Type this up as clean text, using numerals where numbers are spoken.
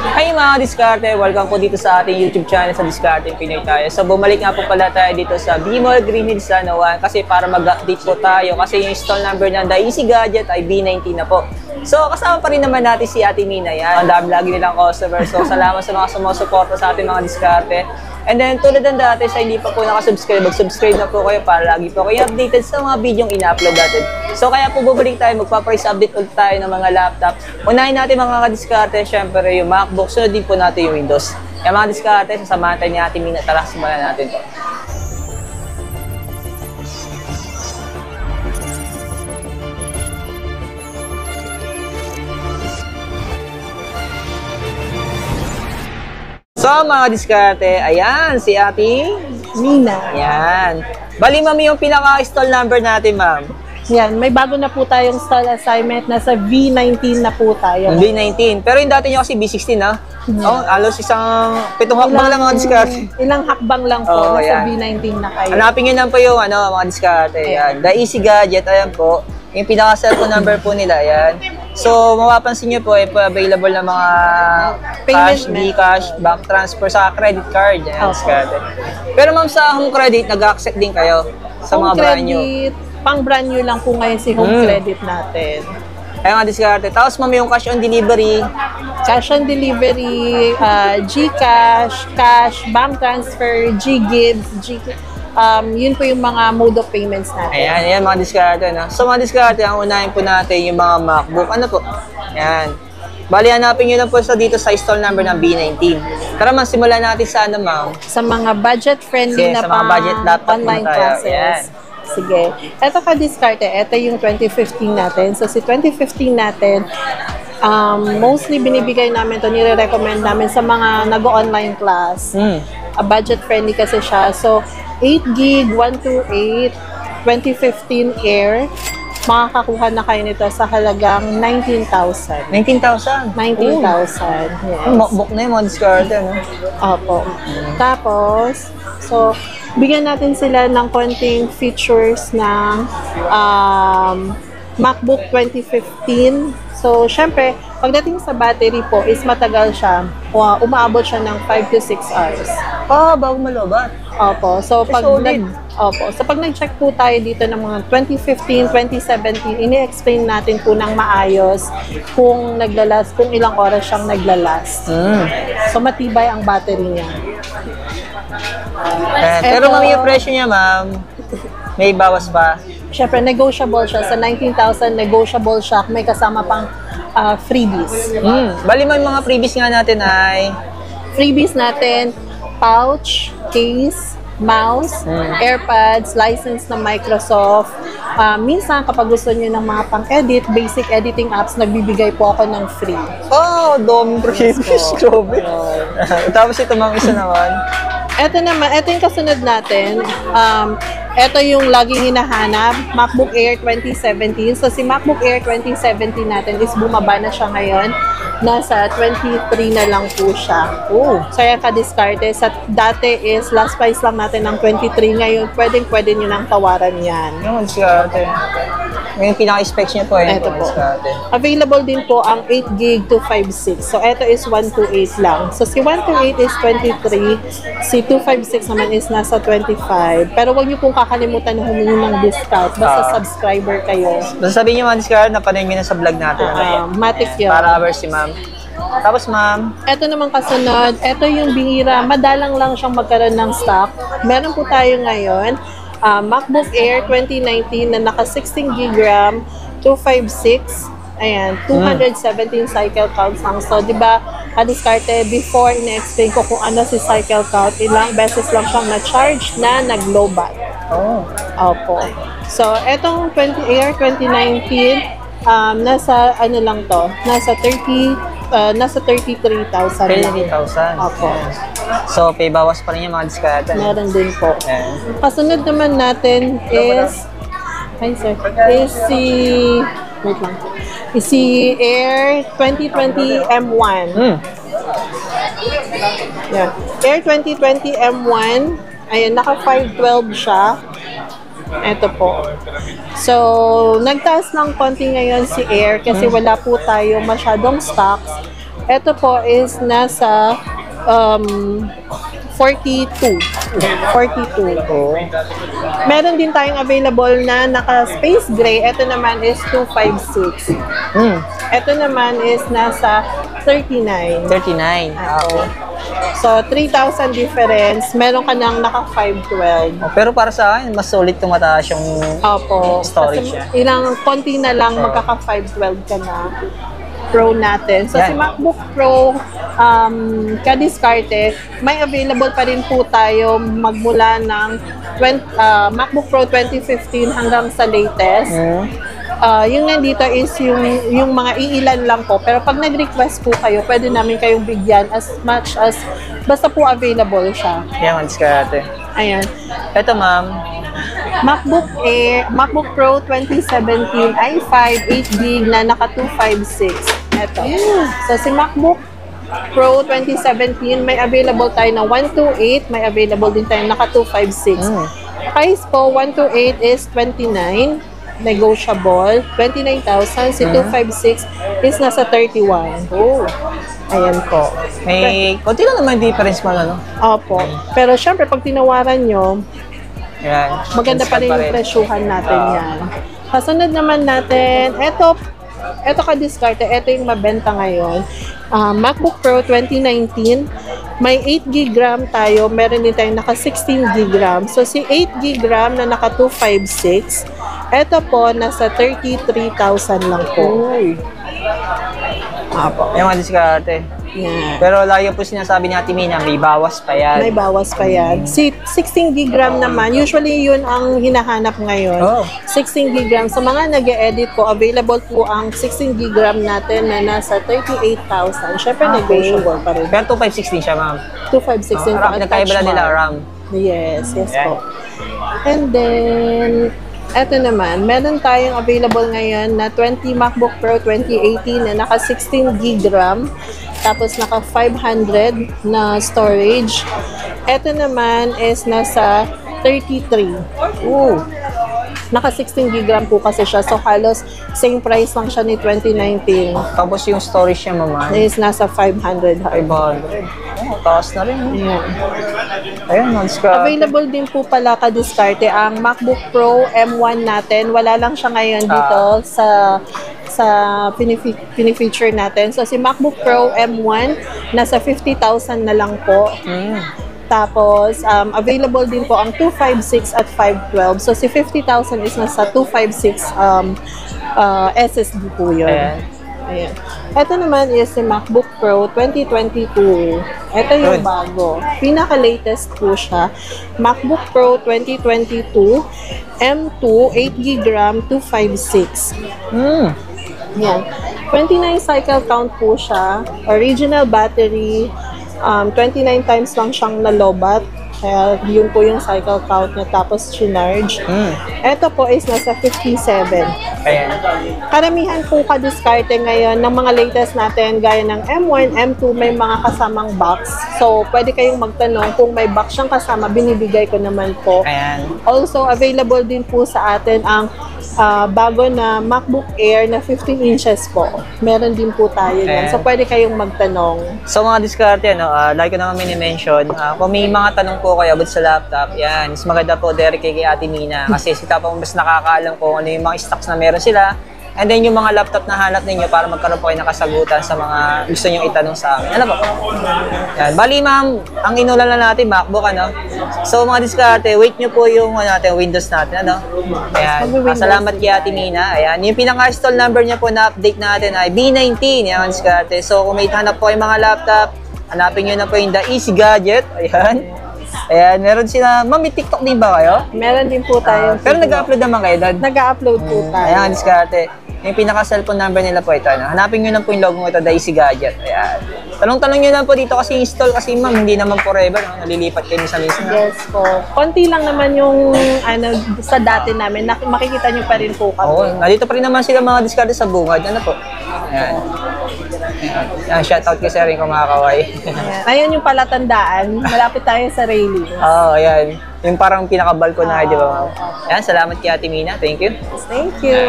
Hi mga diskarte! Welcome po dito sa ating YouTube channel sa Diskarte Pinoy tayo. So bumalik nga po pala tayo dito sa B-Mall Green Hills San Juan kasi para mag-update po tayo kasi yung stall number ng The Easy Gadget ay B19 na po. So kasama pa rin naman natin si Ate Mina yan. Ang dami lagi nilang customer. So salamat sa mga sumusuporta sa ating mga diskarte. And then tulad ng dati sa hindi pa po nakasubscribe, mag-subscribe na po kayo para lagi po kayo updated sa mga video yung ina-upload natin. So kaya po bumalik tayo, magpa-price update ulit tayo ng mga laptop. Unahin natin mga kadiskarte, syempre yung MacBook, sunod din po natin yung Windows. Kaya mga diskarte, sasamahan tayo ni Ate Mina. Tara, simulan natin to. So mga diskarte, ayan, si Ate Mina. Ayan. Bali ma'am yung pinaka-stall number natin ma'am. Yan, may bago na po tayong stall assignment. Nasa V19 na po tayo. V19. Pero yung dati nyo kasi V16 na. Oh, alos isang 7 hakbang lang mga diskarte. Ilang hakbang lang po. Oh, nasa ayan. V19 na kayo. Hanapin nyo lang po yung mga diskarte. Ayan. The Easy Gadget, ayan po. Yung pinaka-cellphone number po nila, ayan. So, mapapansin nyo po, available na mga cash, Gcash, bank transfer sa credit card. Ayan, diskarte. Pero ma'am, sa home credit, nag-accept din kayo sa mga brand new. Pang brand new lang po ngayon si home credit natin. Ayan mga diskarte. Tapos ma'am, yung cash on delivery. Cash on delivery, Gcash, cash, bank transfer, Ggives, yun po yung mga mode of payments natin. Ayan mga diskarte. No? So mga diskarte, ang unahin po natin yung mga MacBook. Ano po? Ayan. Bali, hanapin nyo lang po dito sa stall number ng B19. Tara ma'am, simulan natin sa ano ma'am? Sa mga budget-friendly na sa mga budget laptop online tayo. classes. Ayan. Sige. Ito ka-diskarte. Ito yung 2015 natin. So, si 2015 natin, mostly binibigay namin to, nire-recommend namin sa mga nag-online class. Budget-friendly kasi siya. So, 8 gig, 128, 2015 Air, makakakuha na kayo nito sa halagang 19,000. 19,000? 19,000. Yes. MacBook na yung mga diskarte, no? Opo. Tapos, so, bigyan natin sila ng konting features ng MacBook 2015. So, syempre, pagdating sa battery po is matagal siya. Umaabot siya ng 5 to 6 hours. Bago malobat. Opo. So, pag solid. pag nag-check po tayo dito ng mga 2015, 2017, ini-explain natin po ng maayos kung naglalast, kung ilang oras siyang naglalast. So, matibay ang battery niya. Pero ma'am, yung presyo niya ma'am, may bawas pa. Siyempre, negotiable siya. Sa 19,000, negotiable siya. May kasama pang freebies. Bali ma'am, mga freebies nga natin ay Freebies natin, pouch, case, mouse, AirPods, license ng Microsoft. Minsan, kapag gusto niyo ng mga pang-edit, basic editing apps, nagbibigay po ako ng free. doming freebies. Grabe. Tapos ito ma'am, isa naman. Ito naman, ito yung kasunod natin. Ito yung laging hinahanap, MacBook Air 2017. So, si MacBook Air 2017 natin is bumaba na siya ngayon. Nasa 23 na lang po siya. So, yan ka-diskarte. Sa dati is, last price lang natin ng 23. Ngayon, pwede nyo nang tawaran yan. Yung diskarte. Yung pinaka-specs niya po. Ito po. Available din po ang 8 gig to 5.6. So, ito is 128 lang. So, si 128 is 23. Si 256 naman is nasa 25. Pero wag niyo pong kakalimutan na humingi ng discount. Basta subscriber kayo. Basta sabihin niyo mga diskarte, napanood niyo na sa vlog natin. Matic yun. Para hours si ma'am. Tapos ma'am, Ito naman kasunod. Ito yung bihira. Madalang lang siyang magkaroon ng stock. Meron po tayo ngayon. MacBook Air 2019 na naka 16 GB RAM, 256. Ayan, 217 cycle counts lang. So, di ba, ka-diskarte, before ina-explain ko kung ano si cycle count, ilang beses lang siyang na-charge na nag-low-bat. Opo. So, etong Air 2019, nasa ano lang to, nasa 33,000. 33,000. Opo. So, pay bawas pa rin yung mga diskarte. Meron din po. Ayan. Kasunod naman natin is, is wait lang. Is si Air 2020 M1. Yeah. Air 2020 M1. Ayan, naka 512 siya. Ito po. So, nagtaas ng konti ngayon si Air kasi wala po tayo masyadong stocks. Ito po is nasa 42. 42. Oh. Meron din tayong available na naka-space gray. Ito naman is 256. Hmm. Ito naman is nasa 39. 39. Oo. So, 3,000 difference. Meron ka ng naka-512. Oh, pero para sa akin, mas solid kung mataas yung Opo. storage Kasi niya. ilang konti na lang magkaka-512 ka na. Pro natin. So, Yan. si MacBook Pro, kadiskarte, may available pa rin po tayo magmula ng MacBook Pro 2015 hanggang sa latest. Hmm. Yung nandito is yung mga iilan lang po. Pero pag nag-request po kayo, pwede namin kayong bigyan as much as basta po available siya. Yan, diskarte. Ayan. Ito, ma'am. MacBook Pro 2017 i5 8GB na naka 256. Ito. So si MacBook Pro 2017 may available tayo na 128, may available din tayo naka 256. Price po 128 is 29, negotiable. 29,000 si 256 is nasa 31. Oh. Ayan po. May konti lang naman difference mo, ano? Opo. Pero syempre pag tinawaran nyo, Yan. maganda pa rin yung presyuhan natin yan. Kasunod naman natin, eto ka-discarte, eto yung mabenta ngayon. MacBook Pro 2019, may 8GB RAM tayo, meron din tayong naka 16GB RAM. So si 8GB RAM na naka 256, eto po, nasa 33,000 lang po. Apo. Yung mga diskarte. Yan. Pero lagi po sinasabi ni Ate Mina, may bawas pa yan. May bawas pa yan. Si 16GB RAM naman, usually yun ang hinahanap ngayon. Oh. 16GB RAM. Sa mga nag-edit po, available po ang 16GB RAM natin na nasa 38,000. Syempre, negotiable pa rin. Pero 2516 siya, ma'am. 256 din po. Nagkaiba na nila RAM. Yes Yan. po. And then, eto naman, meron tayong available ngayon na 20 MacBook Pro 2018 na naka 16GB RAM. Tapos naka 500 na storage. Ito naman is nasa 33. Ooh. Naka 16GB RAM po kasi siya. So halos same price lang siya ni 2019. Tapos yung storage niya, ma'am, Is nasa 500. 500. Oh, taas na rin. Ayan. Ayun, diskarte. Available din po pala ka-diskarte ang MacBook Pro M1 natin. Wala lang siya ngayon dito sa pinifeature natin. So si MacBook Pro M1 nasa 50,000 na lang po. Tapos available din po ang 256 at 512. So si 50,000 is nasa 256 SSD po yun. Ayan. Ito naman is si MacBook Pro 2022. Ito yung bago. Pinaka-latest po siya. MacBook Pro 2022 M2 8GB RAM 256. Yan. 29 cycle count po siya. Original battery. 29 times lang siyang nalobat. Kaya yun po yung cycle count niya. Tapos chinarge. Ito po is nasa 57. Ayan. Karamihan po ka-diskarte ngayon ng mga latest natin gaya ng M1, M2 may mga kasamang box. So, pwede kayong magtanong kung may box siyang kasama, binibigay ko naman po. Ayan. Also, available din po sa atin ang bago na MacBook Air na 15 inches po. Meron din po tayo yan. Ayan. So, pwede kayong magtanong. So mga diskarte, like ko naman mini-mention, kung may mga tanong po kayo about sa laptop, yan, mas maganda po direct kay Ate Mina kasi sila po mas nakakaalam kung ano yung mga stocks na meron sila. And then yung mga laptop na hanap ninyo para magkaroon po kayo nakasagutan sa mga gusto nyo itanong sa amin. Ano po? Yan. Bali ma'am, ang inulan na natin, MacBook, ano? So mga diskarte, wait nyo po yung natin, Windows natin, ano? Ayan. Salamat kay Ate Mina. Ayan. Yung pinaka-install number niya po na update natin ay B19. Yan, diskarte. So kung may hanap po yung mga laptop, hanapin nyo na po yung The Easy Gadget. Ayan. Ayan, meron sila. Ma'am, may TikTok din ba kayo? Meron din po tayo. Pero nag-upload naman kayo doon? Nag-upload po tayo. Ayan, diskarte. Yung pinaka-cellphone number nila po ito. Ano? Hanapin nyo lang po yung logo ito, The Easy Gadget. Ayan. Tanong-tanong nyo lang po dito kasi install kasi ma'am, hindi naman forever. No? Nalilipat kayo sa minsan. Yes po. Konti lang naman yung sa dati namin. Makikita nyo pa rin po kami. Oo, nandito pa rin naman sila mga diskarte sa bungad. Ano po? Ayan. Ayan, shoutout kay Sir Ring kumakaway. Ayan yung palatandaan. Malapit tayo sa railing. Oo, ayan. Yung parang pinaka-balcony, di ba ma'am? Ayan, salamat kay Ate Mina. Thank you. Thank you.